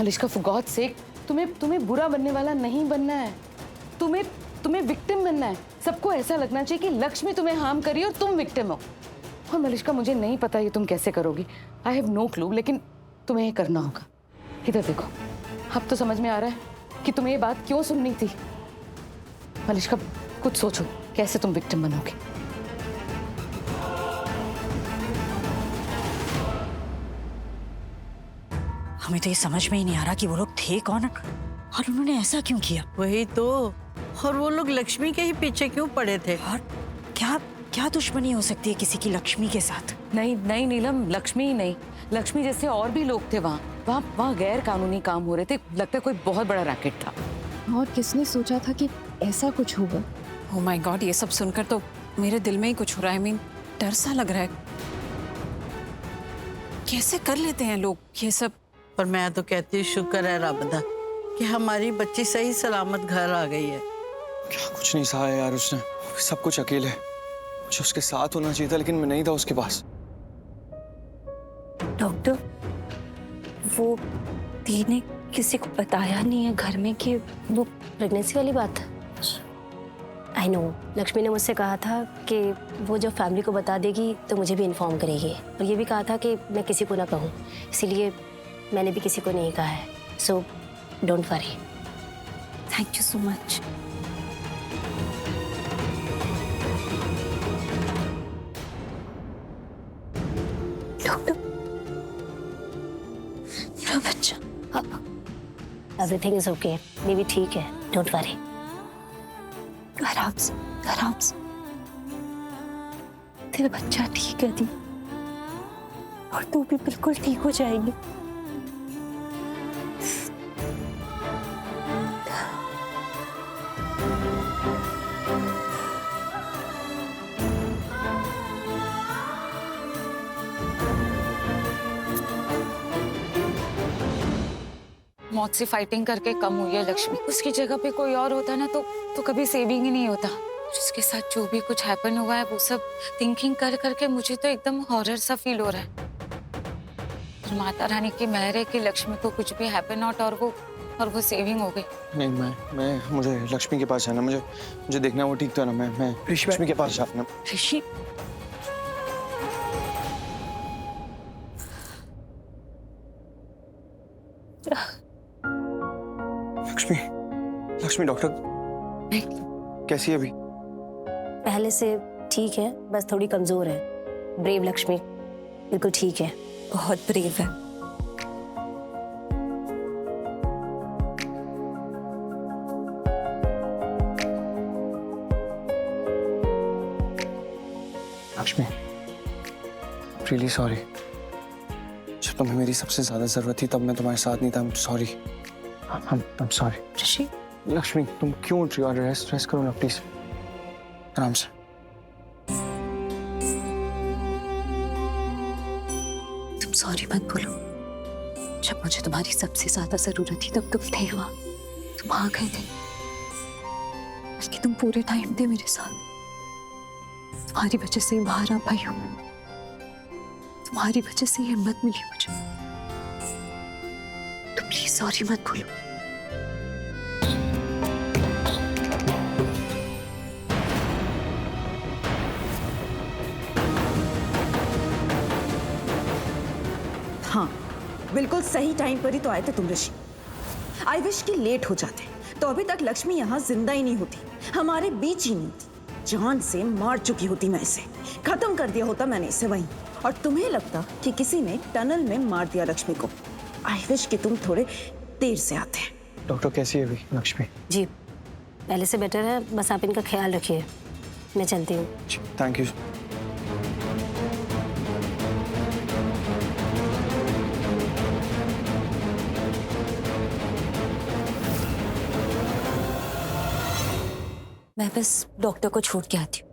Malishka, for God sake, तुम्हें बुरा बनने वाला नहीं बनना है। तुम्हें विक्टिम बनना है। सबको ऐसा लगना चाहिए कि लक्ष्मी तुम्हें हार्म करी और तुम विक्टिम हो। और मलिष्का, मुझे नहीं पता ये तुम कैसे करोगी। आई हैव नो क्लू, लेकिन तुम्हें ये करना होगा। इधर देखो, अब तो समझ में आ रहा है कि तुम्हें ये बात क्यों सुननी थी। मलिष्का, कुछ सोचो, कैसे तुम विक्टिम बनोगे। हमें तो ये समझ में ही नहीं आ रहा कि वो लोग थे कौन और उन्होंने ऐसा क्यों किया। वही तो, और वो लोग लक्ष्मी के ही पीछे क्यों पड़े थे। और क्या क्या दुश्मनी हो सकती है किसी की लक्ष्मी के साथ। नहीं नहीं नीलम, लक्ष्मी ही नहीं, लक्ष्मी जैसे और भी लोग थे वहाँ गैर कानूनी काम हो रहे थे। लगता है कोई बहुत बड़ा रैकेट था। और किसने सोचा था कि ऐसा कुछ होगा। ओह माय गॉड, ये सब सुनकर तो मेरे दिल में ही कुछ हो रहा है। I mean, डर सा लग रहा है। कैसे कर लेते हैं लोग ये सब। पर मैं तो कहती हूँ शुक्र है रब दा कि हमारी बच्ची सही सलामत घर आ गई है। क्या कुछ नहीं सहा है यार उसने, सब कुछ अकेले। मुझे उसके साथ होना चाहिए था, लेकिन मैं नहीं था उसके पास। डॉक्टर, वो दी ने किसी को बताया नहीं है घर में कि वो प्रेगनेंसी वाली बात है। आई नो, लक्ष्मी ने मुझसे कहा था कि वो जब फैमिली को बता देगी तो मुझे भी इन्फॉर्म करेगी, और ये भी कहा था कि मैं किसी को ना कहूँ, इसीलिए मैंने भी किसी को नहीं कहा है। So don't worry. Thank you so much. Doctor, मेरा बच्चा, एवरीथिंग इज ओके, बेबी ठीक है, डोंट वरी। आराम से, आराम से। तेरा बच्चा ठीक है दी, और तू भी बिल्कुल ठीक हो जाएगी। मौत से फाइटिंग करके कम हुई है लक्ष्मी। उसकी जगह पे कोई और होता ना तो कभी सेविंग ही नहीं होता। उसके साथ जो भी कुछ हैपन हुआ है वो सब थिंकिंग कर करके मुझे तो एकदम हॉरर सा फील हो रहा है। और माता रानी की मेहर है कि लक्ष्मी को कुछ भी हैपन नॉट और वो सेविंग हो गई। नहीं, मुझे लक्ष्मी के पास जाना। मुझे देखना वो ठीक तो है ना। मैं लक्ष्मी के पास जाना। ऋषि, लक्ष्मी डॉक्टर कैसी है अभी? पहले से ठीक है, बस थोड़ी कमजोर है। ब्रेव लक्ष्मी, बिल्कुल ठीक है। बहुत ब्रेव है। Lakshmi, really sorry. जब तुम्हें मेरी सबसे ज्यादा जरूरत थी तब मैं तुम्हारे साथ नहीं था। I'm sorry. I'm sorry. ऋषि, लक्ष्मी, तुम क्यों उठ रही हो? रेस्ट करो ना प्लीज, आराम से। तुम सॉरी मत बोलो। जब मुझे तुम्हारी सबसे ज्यादा जरूरत थी तब तुम थे वहां, तुम आ गए थे, बल्कि तुम पूरे टाइम थे मेरे साथ। तुम्हारी वजह से बाहर आ पाई हूँ, तुम्हारी वजह से हिम्मत मिली मुझे। तुम प्लीज सॉरी मत बोलो। हाँ, बिल्कुल सही टाइम पर ही तो आए थे तुम ऋषि। आई विश कि लेट हो जाते तो अभी तक लक्ष्मी यहाँ जिंदा ही नहीं होती, हमारे बीच ही नहीं थी। जान से मार चुकी होती मैं इसे, खत्म कर दिया होता मैंने इसे वहीं। और तुम्हें लगता कि किसी ने टनल में मार दिया लक्ष्मी को। आई विश कि तुम थोड़े देर से आते। डॉक्टर कैसी है अभी लक्ष्मी? जी, पहले से बेटर है, बस आप इनका ख्याल रखिए। मैं चलती हूँ। Thank you. मैं बस डॉक्टर को छोड़ के आती हूँ।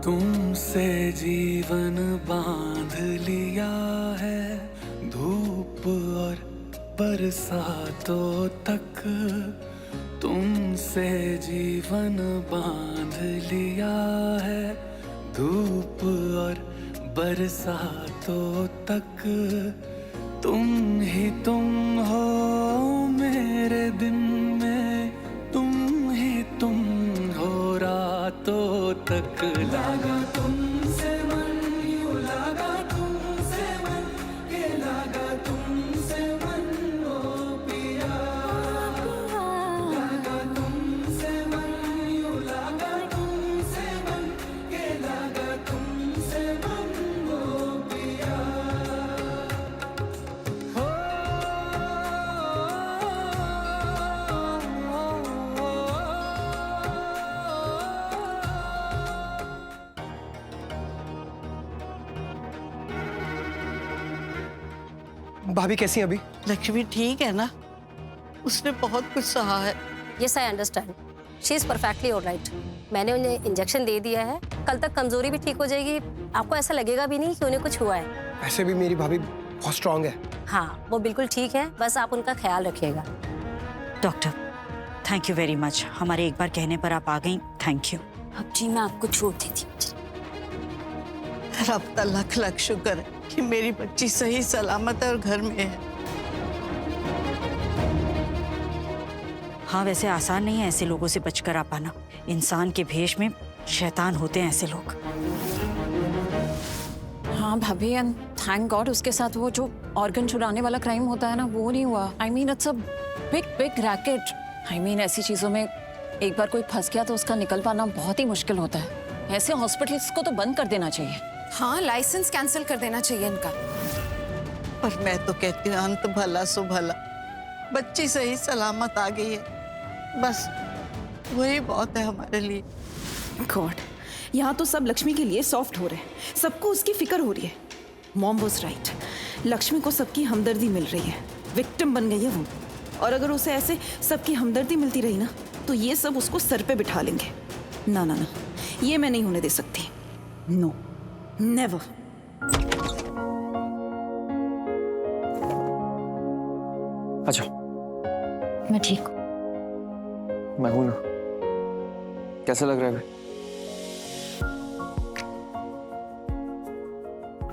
तुमसे जीवन बांध लिया है, बरसातों तक तुमसे जीवन बांध लिया है, धूप और बरसातों तक तुम ही तुम हो मेरे दिन में, तुम ही तुम हो रातों तक। लगा तुमसे मन, यूं लगा तुमसे मन, ये लगा तुमसे मन ओ पिया। लगा तुमसे मन, यूं लगा तुमसे मन, ये लगा तुमसे मन ओ पिया। भाभी कैसी हैं अभी? लक्ष्मी ठीक है ना? उसने बहुत कुछ सहा है। Yes I understand, she is perfectly alright. मैंने उन्हें इंजेक्शन दे दिया है, कल तक कमजोरी भी ठीक हो जाएगी। आपको ऐसा लगेगा भी नहीं कि उन्हें कुछ हुआ है। वैसे भी मेरी भाभी बहुत स्ट्रांग है। हाँ, वो बिल्कुल ठीक है, बस आप उनका ख्याल रखिएगा। Doctor thank you very much, हमारे एक बार कहने पर आप आ गई, थैंक यू। अब जी मैं आपको छोड़ देती हूँ। रब का लख लख शुक्र है कि मेरी बच्ची सही सलामत है और घर में है। हाँ वैसे आसान नहीं है ऐसे लोगों से बचकर आ पाना। इंसान के भेष में शैतान होते हैं ऐसे लोग। हाँ भाभी, एंड थैंक गॉड उसके साथ वो जो ऑर्गन चुराने वाला क्राइम होता है ना, वो नहीं हुआ। I mean it's a big big racket. I mean ऐसी चीजों में एक बार कोई फंस गया तो उसका निकल पाना बहुत ही मुश्किल होता है। ऐसे हॉस्पिटल्स को तो बंद कर देना चाहिए। हाँ, लाइसेंस कैंसिल कर देना चाहिए इनका। पर मैं तो कहती हूँ अंत भला सो भला। बच्ची सही सलामत आ गई है, बस वही बहुत है हमारे लिए। गॉड, यहाँ तो सब लक्ष्मी के लिए सॉफ्ट हो रहे हैं, सबको उसकी फिक्र हो रही है। मॉम वाज राइट, लक्ष्मी को सबकी हमदर्दी मिल रही है, विक्टिम बन गई है वो। और अगर उसे ऐसे सबकी हमदर्दी मिलती रही ना, तो ये सब उसको सर पे बिठा लेंगे। ना ना ना, ये मैं नहीं होने दे सकती। No, never. अच्छा मैं ठीक हूँ। मैं हूं ना। कैसा लग रहा है अभी?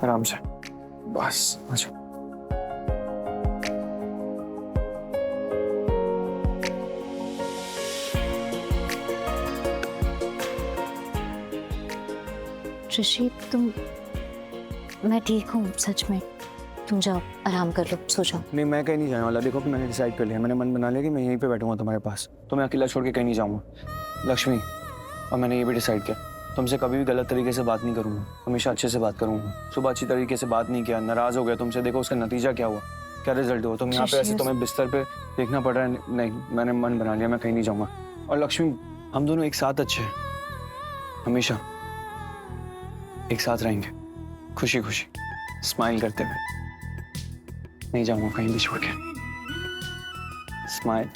आराम से, बस अच्छा। ऋषि, तुम, मैं ठीक हूँ सच में। तुम जाओ, आराम कर लो, सो जाओ। नहीं, मैं कहीं नहीं जाने वाला। देखो कि मैंने डिसाइड कर लिया, मैंने मन बना लिया कि मैं यहीं पे बैठूंगा तुम्हारे पास। तो मैं अकेला छोड़ के कहीं नहीं जाऊंगा लक्ष्मी। और मैंने ये भी डिसाइड किया, तुमसे कभी भी गलत तरीके से बात नहीं करूंगा, हमेशा अच्छे से बात करूंगा। सुबह अच्छी तरीके से बात नहीं किया, नाराज हो गया तुमसे, देखो उसका नतीजा क्या हुआ, क्या रिजल्ट हुआ। तुम यहाँ पे ऐसे तुम्हें बिस्तर पे देखना पड़ रहा है। नहीं, मैंने मन बना लिया, मैं कहीं नहीं जाऊंगा। और लक्ष्मी, हम दोनों एक साथ अच्छे हैं, हमेशा एक साथ रहेंगे, खुशी खुशी स्माइल करते हुए। नहीं जाऊंगा कहीं भी छोड़ के। स्माइल।